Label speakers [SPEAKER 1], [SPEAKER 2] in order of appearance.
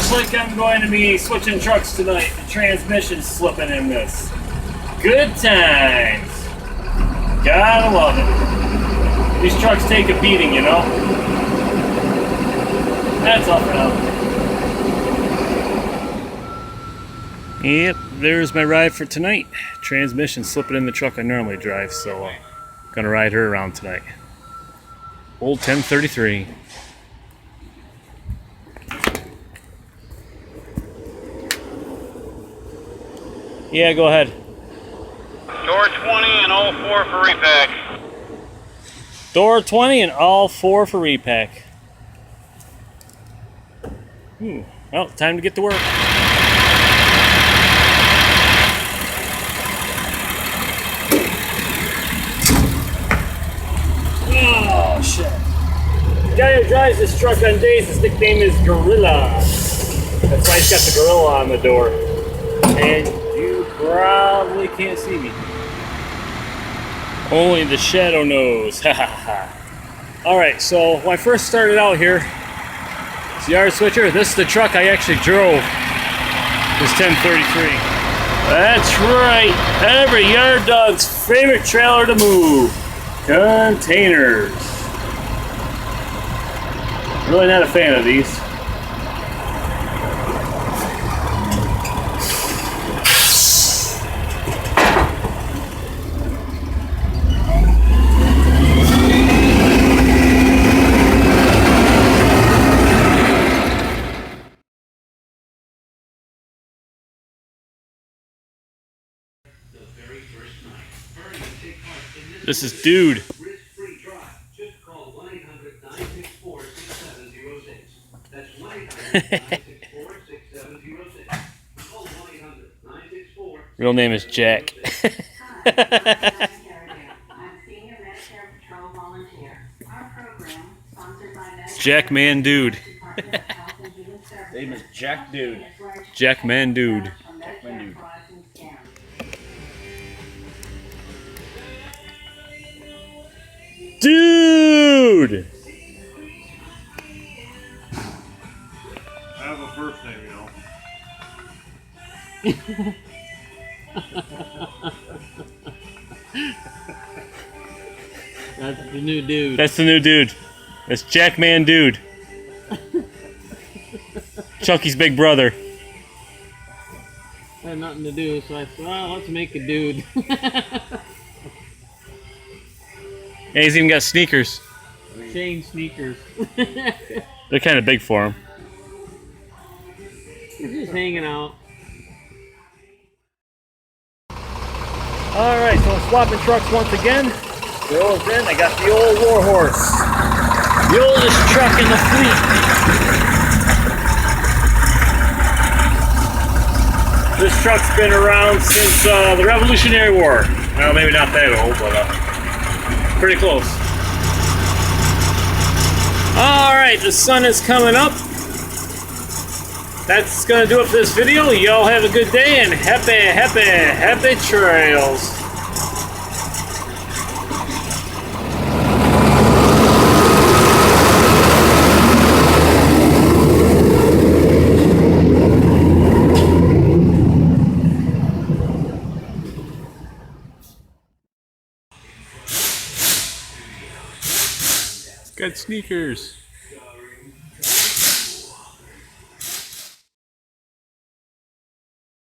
[SPEAKER 1] looks like I'm going to be switching trucks tonight. The transmission's slipping in this. Good times. Gotta love it. These trucks take a beating, you know? That's all for now. Yep, there's my ride for tonight. Transmission slipping in the truck I normally drive, so gonna ride her around tonight. Old 1033. Yeah, go ahead.
[SPEAKER 2] Door 20 and all 4 for repack.
[SPEAKER 1] Door 20 and all 4 for repack. Well, time to get to work. Oh, shit. The guy who drives this truck on days, his nickname is Gorilla. That's why he's got the gorilla on the door. And you probably can't see me. Only the shadow knows. Ha ha ha. Alright, so when I first started out here, it's the yard switcher. This is the truck I actually drove. This 1033. That's right. Every yard dog's favorite trailer to move. Containers. Really not a fan of these. This is Dude. Real name is Jack. Jack ManDude.
[SPEAKER 3] Name is Jack Dude.
[SPEAKER 1] Jack ManDude.
[SPEAKER 3] Jack ManDude.
[SPEAKER 1] Dude!
[SPEAKER 3] I have a first name, you know.
[SPEAKER 4] That's the new dude.
[SPEAKER 1] That's the new dude. That's Jack ManDude. Chucky's big brother.
[SPEAKER 4] I had nothing to do, so I said, well, let's make a dude.
[SPEAKER 1] Yeah, he's even got sneakers.
[SPEAKER 4] Chain sneakers.
[SPEAKER 1] They're kind of big for him.
[SPEAKER 4] We're just hanging out.
[SPEAKER 1] Alright, so I'm swapping trucks once again. Girls in, I got the old Warhorse. The oldest truck in the fleet. This truck's been around since the Revolutionary War. Well, maybe not that old, but pretty close. Alright, the sun is coming up. That's gonna do it for this video. Y'all have a good day and happy trails. Got sneakers.